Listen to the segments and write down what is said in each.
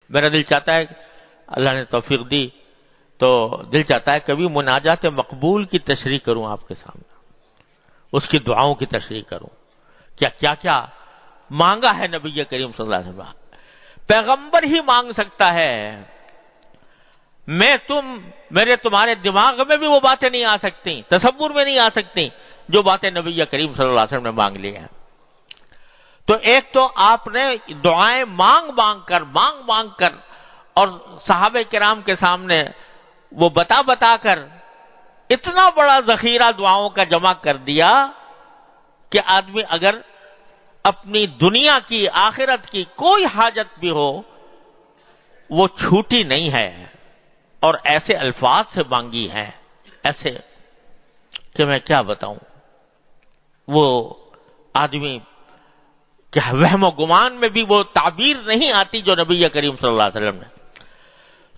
میرا دل چاہتا ہے، اللہ نے توفیق دی تو دل چاہتا ہے کبھی مناجات مقبول کی تشریح کروں آپ کے سامنے، اس کی دعاؤں کی تشریح کروں، کیا کیا مانگا ہے نبی کریم صلی اللہ علیہ وسلم۔ پیغمبر ہی مانگ سکتا ہے، میرے تمہارے دماغ میں بھی وہ باتیں نہیں آ سکتی، تصور میں نہیں آ سکتی جو باتیں نبی کریم صلی اللہ علیہ وسلم نے مانگ لی ہیں۔ تو ایک تو آپ نے دعائیں مانگ مانگ کر اور صحابہ کرام کے سامنے وہ بتا کر اتنا بڑا ذخیرہ دعاؤں کا جمع کر دیا کہ آدمی اگر اپنی دنیا کی، آخرت کی کوئی حاجت بھی ہو وہ چھوٹی نہیں ہے، اور ایسے الفاظ سے مانگی ہیں، ایسے کہ میں کیا بتاؤں، وہ آدمی کہ وہم و گمان میں بھی وہ تعبیر نہیں آتی جو نبی کریم صلی اللہ علیہ وسلم نے۔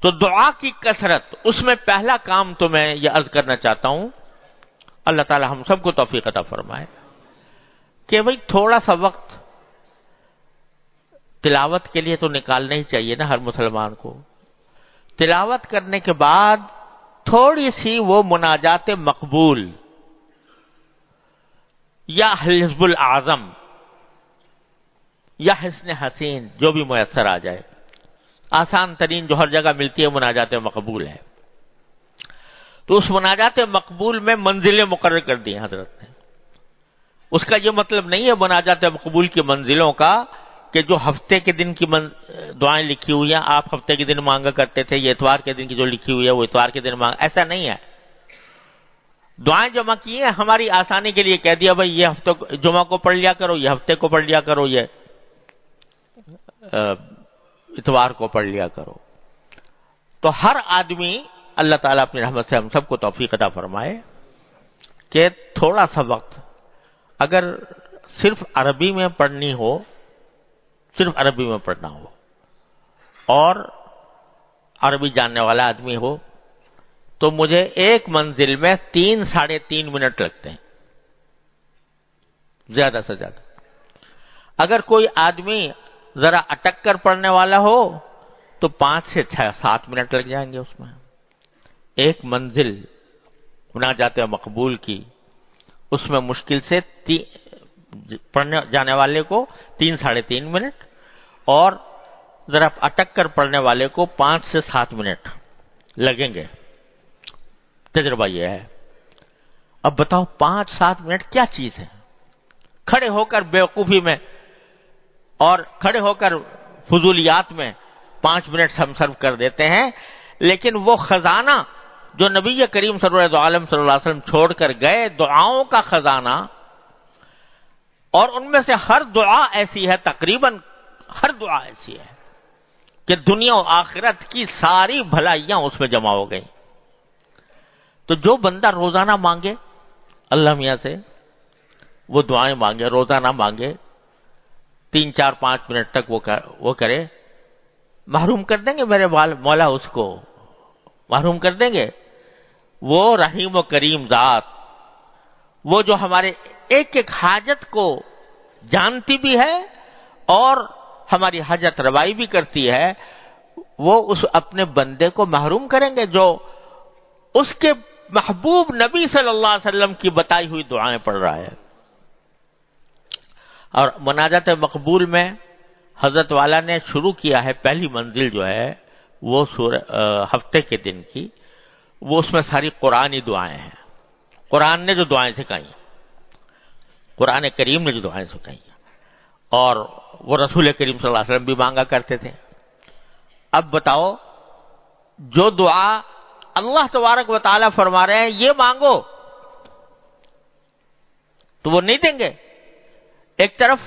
تو دعا کی کثرت، اس میں پہلا کام تو میں یہ عرض کرنا چاہتا ہوں، اللہ تعالی ہم سب کو توفیق عطا فرمائے کہ بھئی تھوڑا سا وقت تلاوت کے لیے تو نکالنا ہی چاہیے نا ہر مسلمان کو۔ تلاوت کرنے کے بعد تھوڑی سی وہ مناجات مقبول یا حزب الاعظم یا حسن حسین جو بھی میسر آ جائے، آسان ترین جو ہر جگہ ملتی ہے مناجات مقبول ہے، تو اس مناجات مقبول میں منزلیں مقرر کر دی ہیں حضرت نے۔ اس کا یہ مطلب نہیں ہے مناجات مقبول کی منزلوں کا کہ جو ہفتے کے دن کی دعائیں لکھی ہوئی ہیں آپ ہفتے کے دن مانگا کرتے تھے، یہ اتوار کے دن کی جو لکھی ہوئی ہے وہ اتوار کے دن مانگا، ایسا نہیں ہے۔ دعائیں جمع کی ہیں ہماری آسانی کے لیے، کہہ دیا بھائی یہ ہفتے جمعہ کو پڑھ لیا کرو، یہ ہفتے کو پڑھ لیا کرو، یہ اتوار کو پڑھ لیا کرو۔ تو ہر آدمی، اللہ تعالیٰ اپنی رحمت سے ہم سب کو توفیق عطا فرمائے کہ تھوڑا سا وقت اگر صرف عربی میں پڑھنی ہو، صرف عربی میں پڑھنا ہو اور عربی جاننے والا آدمی ہو تو مجھے ایک منزل میں 3-3.5 منٹ لگتے ہیں زیادہ سے زیادہ۔ اگر کوئی آدمی ذرا اٹک کر پڑھنے والا ہو تو 5 سے 7 منٹ لگ جائیں گے اس میں۔ ایک منزل مناجات مقبول کی، اس میں مشکل سے پڑھنے جانے والے کو 3-3.5 منٹ اور ذرا اٹک کر پڑھنے والے کو 5 سے 7 منٹ لگیں گے۔ تجربہ یہ ہے۔ اب بتاؤ 5-7 منٹ کیا چیز ہے؟ کھڑے ہو کر بیوقوفی میں اور کھڑے ہو کر فضولیات میں 5 منٹ ہم صرف کر دیتے ہیں، لیکن وہ خزانہ جو نبی کریم صلی اللہ علیہ وسلم چھوڑ کر گئے، دعاؤں کا خزانہ، اور ان میں سے ہر دعا ایسی ہے، تقریباً ہر دعا ایسی ہے کہ دنیا و آخرت کی ساری بھلائیاں اس میں جمع ہو گئی۔ تو جو بندہ روزانہ مانگے اللہ میاں سے، وہ دعائیں مانگے، روزانہ مانگے، 3-4-5 منٹ تک وہ کرے، محروم کر دیں گے میرے مولا، اس کو محروم کر دیں گے۔ وہ رحیم و کریم ذات، وہ جو ہمارے ایک ایک حاجت کو جانتی بھی ہے اور ہماری حاجت روائی بھی کرتی ہے، وہ اس اپنے بندے کو محروم کریں گے جو اس کے محبوب نبی صلی اللہ علیہ وسلم کی بتائی ہوئی دعائیں پڑھ رہا ہے۔ اور مناجات مقبول میں حضرت والا نے شروع کیا ہے، پہلی منزل جو ہے وہ ہفتے کے دن کی، وہ اس میں ساری قرآنی دعائیں ہیں، قرآن نے جو دعائیں سکھائی، قرآن کریم نے جو دعائیں سکھائی، اور وہ رسول کریم صلی اللہ علیہ وسلم بھی مانگا کرتے تھے۔ اب بتاؤ جو دعا اللہ تبارک و تعالیٰ فرما رہے ہیں یہ مانگو تو وہ نہیں دیں گے۔ ایک طرف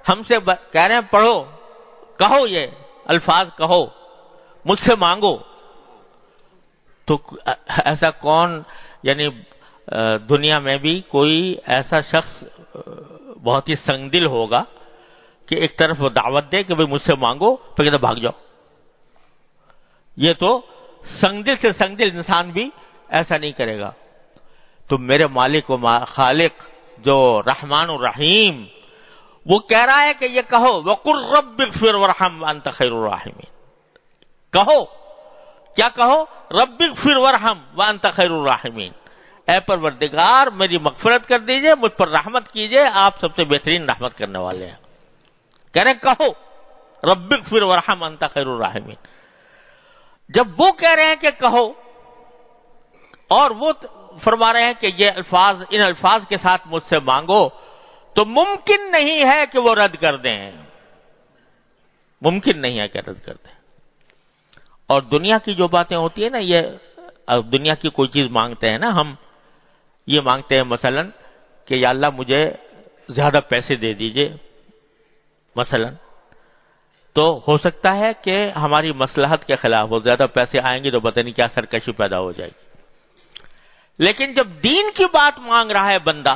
ہم سے کہہ رہے ہیں پڑھو، کہو، یہ الفاظ کہو، مجھ سے مانگو، تو ایسا کون، یعنی دنیا میں بھی کوئی ایسا شخص بہت ہی سنگ دل ہوگا کہ ایک طرف وہ دعوت دے کہ بھئی مجھ سے مانگو، پھر کہتے بھاگ جاؤ۔ یہ تو سنگ دل سے سنگ دل انسان بھی ایسا نہیں کرے گا۔ تو میرے مالک و خالق جو رحمان الرحیم، وہ کہہ رہا ہے کہ یہ کہو، وَقُلْ رَبِّ اغْفِرْ وَارْحَمْ وَأَنْتَ خَيْرُ الرَّاحِمِينَ، کہو، کیا کہو؟ رب اغفر وارحم وانت خیر الراحمین، اے پروردگار میری مغفرت کر دیجئے، مجھ پر رحمت کیجئے، آپ سب سے بہترین رحمت کرنے والے ہیں۔ کہہ رہے ہیں کہو رب اغفر وارحم وانت خیر الراحمین۔ جب وہ کہہ رہے ہیں کہ کہو، اور وہ فرما رہے ہیں کہ یہ الفاظ، ان الفاظ کے ساتھ مجھ سے مانگو، تو ممکن نہیں ہے کہ وہ رد کر دیں، ممکن نہیں ہے کہ رد کر دیں۔ اور دنیا کی جو باتیں ہوتی ہیں نا، یہ دنیا کی کوئی چیز مانگتے ہیں نا ہم، یہ مانگتے ہیں مثلا کہ یا اللہ مجھے زیادہ پیسے دے دیجئے مثلا، تو ہو سکتا ہے کہ ہماری مصلحت کے خلاف وہ زیادہ پیسے آئیں گے تو پتہ نہیں کیا سرکشی پیدا ہو جائے گی۔ لیکن جب دین کی بات مانگ رہا ہے بندہ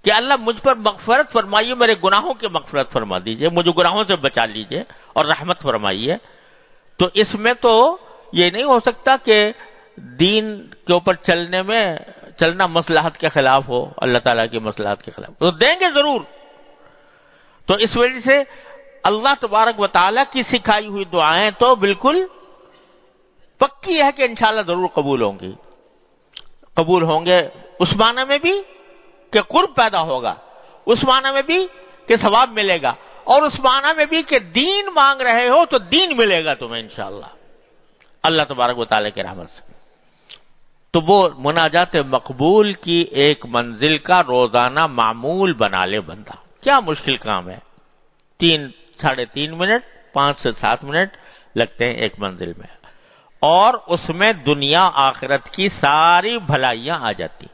کہ اللہ مجھ پر مغفرت فرمائیے، میرے گناہوں کی مغفرت فرما دیجئے، مجھے گناہوں سے بچا لیجئے اور رحمت فرمائیے، تو اس میں تو یہ نہیں ہو سکتا کہ دین کے اوپر چلنا مصلحت کے خلاف ہو، اللہ تعالیٰ کی مصلحت کے خلاف، تو دیں گے ضرور۔ تو اس وجہ سے اللہ تبارک و تعالیٰ کی سکھائی ہوئی دعائیں تو بالکل پکی ہے کہ انشاءاللہ ضرور قبول ہوں گی، قبول ہوں گے، اس معنی میں بھی کہ قرب پیدا ہوگا، اس معنی میں بھی کہ ثواب ملے گا، اور اس معنی میں بھی کہ دین مانگ رہے ہو تو دین ملے گا تمہیں انشاءاللہ اللہ تبارک و تعالیٰ کی رحمت سے۔ تو وہ مناجات مقبول کی ایک منزل کا روزانہ معمول بنا لے بندہ، کیا مشکل کام ہے، 3-3.5 منٹ، 5 سے 7 منٹ لگتے ہیں ایک منزل میں، اور اس میں دنیا آخرت کی ساری بھلائیاں آ جاتی۔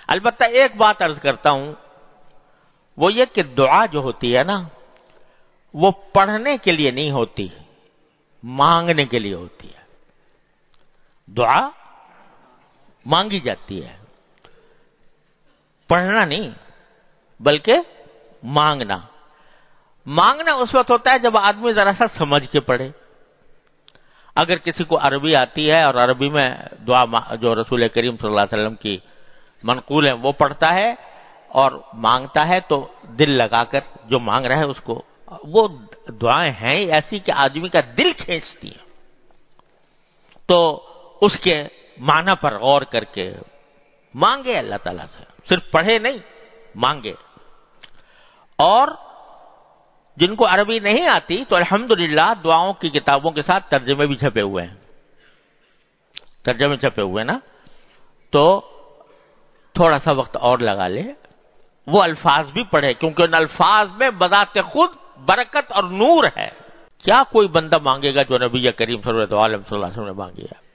البتہ ایک بات عرض کرتا ہوں، وہ یہ کہ دعا جو ہوتی ہے نا، وہ پڑھنے کے لیے نہیں ہوتی، مانگنے کے لیے ہوتی ہے۔ دعا مانگی جاتی ہے، پڑھنا نہیں بلکہ مانگنا۔ مانگنا اس وقت ہوتا ہے جب آدمی ذرا سا سمجھ کے پڑھے۔ اگر کسی کو عربی آتی ہے اور عربی میں دعا جو رسول کریم صلی اللہ علیہ وسلم کی منقول ہے وہ پڑھتا ہے اور مانگتا ہے، تو دل لگا کر جو مانگ رہا ہے اس کو، وہ دعائیں ہیں ایسی کہ آدمی کا دل کھینچتی ہیں، تو اس کے معنی پر غور کر کے مانگے اللہ تعالیٰ سے، صرف پڑھے نہیں، مانگے۔ اور جن کو عربی نہیں آتی تو الحمدللہ دعاؤں کی کتابوں کے ساتھ ترجمے بھی چھپے ہوئے ہیں، ترجمے چھپے ہوئے نا، تو تھوڑا سا وقت اور لگا لے، وہ الفاظ بھی پڑھے، کیونکہ ان الفاظ میں بذات خود برکت اور نور ہے۔ کیا کوئی بندہ مانگے گا جو نبی کریم صلی اللہ علیہ وسلم نے مانگی ہے؟